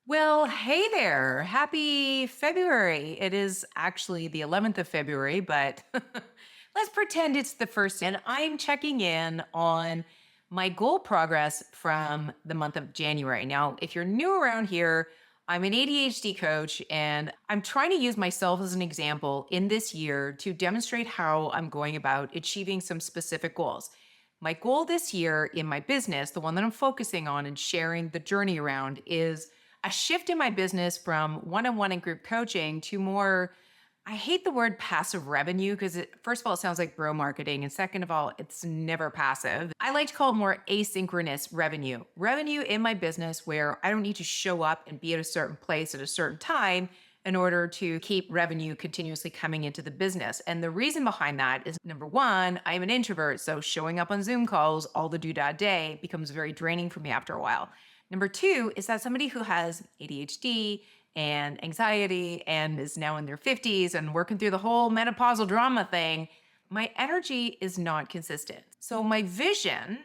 Well, hey there. Happy February. It is actually the 11th of February, but let's pretend it's the first. And I'm checking in on my goal progress from the month of January. Now, if you're new around here, I'm an ADHD coach and I'm trying to use myself as an example in this year to demonstrate how I'm going about achieving some specific goals. My goal this year in my business, the one that I'm focusing on and sharing the journey around, is a shift in my business from one on one and group coaching to more, I hate the word passive revenue because first of all, it sounds like bro marketing. And second of all, it's never passive. I like to call it more asynchronous revenue. Revenue in my business where I don't need to show up and be at a certain place at a certain time in order to keep revenue continuously coming into the business. And the reason behind that is number one, I'm an introvert. So showing up on Zoom calls all the day becomes very draining for me after a while. Number two is that somebody who has ADHD and anxiety and is now in their 50s and working through the whole menopausal drama thing, my energy is not consistent. So my vision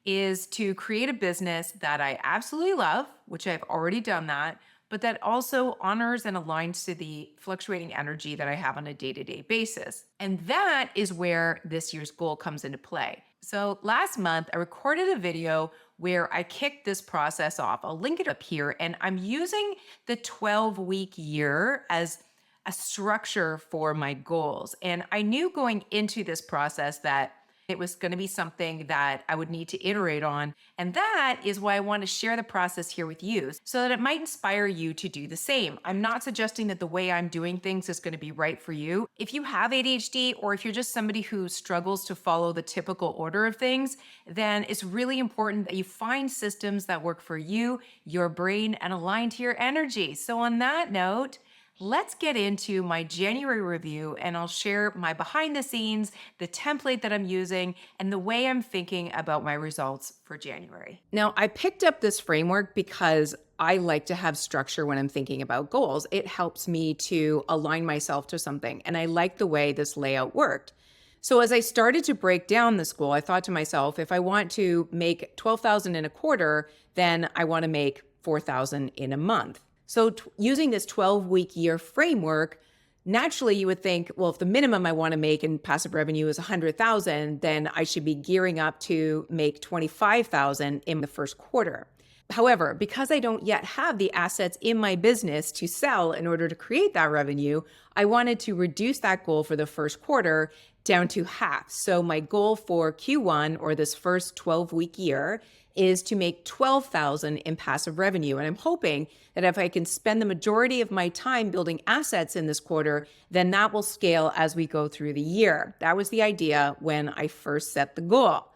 is to create a business that I absolutely love, which I've already done that, but that also honors and aligns to the fluctuating energy that I have on a day to day basis. And that is where this year's goal comes into play. So last month, I recorded a video where I kicked this process off. I'll link it up here. And I'm using the 12-week year as a structure for my goals. And I knew going into this process that it was going to be something that I would need to iterate on. And that is why I want to share the process here with you so that it might inspire you to do the same. I'm not suggesting that the way I'm doing things is going to be right for you. If you have ADHD or if you're just somebody who struggles to follow the typical order of things, then it's really important that you find systems that work for you, your brain, and align to your energy. So on that note, let's get into my January review and I'll share my behind the scenes, the template that I'm using, and the way I'm thinking about my results for January. Now, I picked up this framework because I like to have structure when I'm thinking about goals. It helps me to align myself to something, and I like the way this layout worked. So as I started to break down this goal, I thought to myself, if I want to make 12,000 in a quarter, then I want to make 4,000 in a month. So using this 12-week year framework, naturally you would think, well, if the minimum I want to make in passive revenue is 100,000, then I should be gearing up to make 25,000 in the first quarter. However, because I don't yet have the assets in my business to sell in order to create that revenue, I wanted to reduce that goal for the first quarter down to half. So my goal for Q1, or this first 12-week year, is to make 12,000 in passive revenue. And I'm hoping that if I can spend the majority of my time building assets in this quarter, then that will scale as we go through the year. That was the idea when I first set the goal.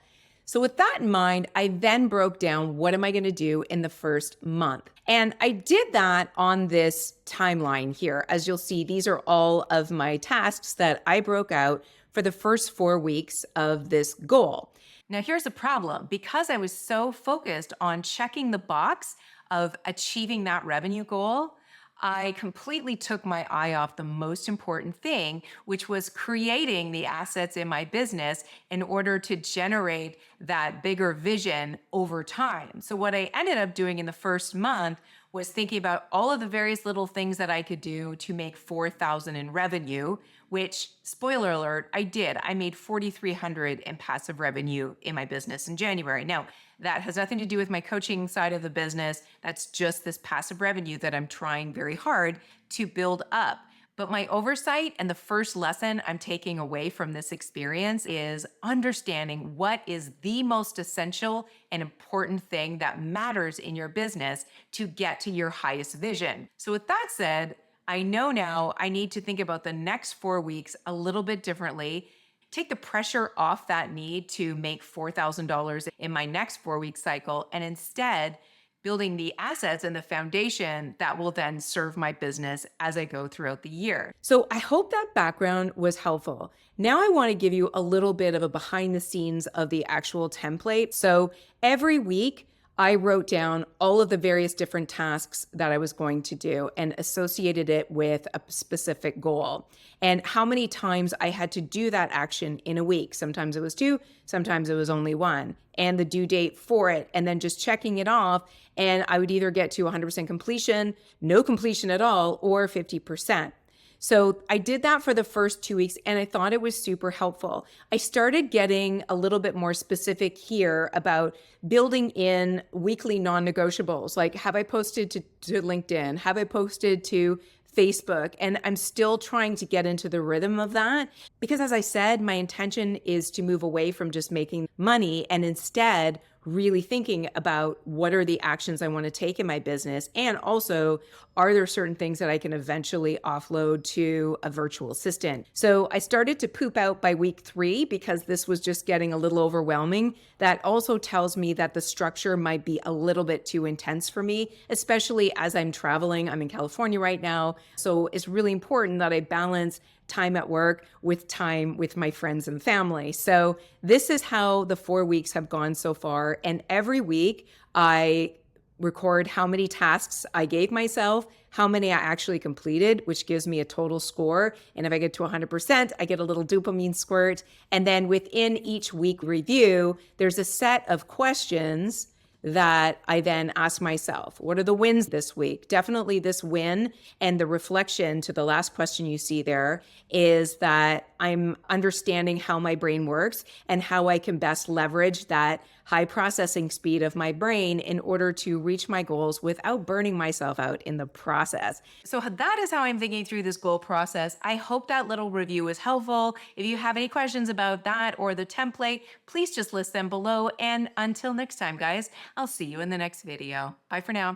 So with that in mind, I then broke down what am I going to do in the first month. And I did that on this timeline here. As you'll see, these are all of my tasks that I broke out for the first 4 weeks of this goal. Now, here's the problem. Because I was so focused on checking the box of achieving that revenue goal, I completely took my eye off the most important thing, which was creating the assets in my business in order to generate that bigger vision over time. So what I ended up doing in the first month was thinking about all of the various little things that I could do to make 4,000 in revenue, which, spoiler alert, I did. I made 4,300 in passive revenue in my business in January. Now, that has nothing to do with my coaching side of the business. That's just this passive revenue that I'm trying very hard to build up. But my oversight and the first lesson I'm taking away from this experience is understanding what is the most essential and important thing that matters in your business to get to your highest vision. So with that said, I know now I need to think about the next 4 weeks a little bit differently, take the pressure off that need to make $4,000 in my next 4-week cycle, and instead building the assets and the foundation that will then serve my business as I go throughout the year. So I hope that background was helpful. Now I want to give you a little bit of a behind the scenes of the actual template. So every week, I wrote down all of the various different tasks that I was going to do and associated it with a specific goal and how many times I had to do that action in a week. Sometimes it was two, sometimes it was only one, and the due date for it, and then just checking it off. And I would either get to 100% completion, no completion at all, or 50%. So I did that for the first 2 weeks and I thought it was super helpful. I started getting a little bit more specific here about building in weekly non negotiables. Like, have I posted to LinkedIn? Have I posted to Facebook? And I'm still trying to get into the rhythm of that because, as I said, my intention is to move away from just making money and instead really thinking about what are the actions I want to take in my business. And also, are there certain things that I can eventually offload to a virtual assistant? So I started to poop out by week 3 because this was just getting a little overwhelming. That also tells me that the structure might be a little bit too intense for me, especially as I'm traveling. I'm in California right now. So it's really important that I balance time at work with time with my friends and family. So this is how the 4 weeks have gone so far. And every week I record how many tasks I gave myself, how many I actually completed, which gives me a total score. And if I get to 100%, I get a little dopamine squirt. And then within each week review, there's a set of questions that I then ask myself, what are the wins this week? Definitely this win and the reflection to the last question you see there is that I'm understanding how my brain works and how I can best leverage that high processing speed of my brain in order to reach my goals without burning myself out in the process. So that is how I'm thinking through this goal process. I hope that little review was helpful. If you have any questions about that or the template, please just list them below. And until next time, guys, I'll see you in the next video. Bye for now.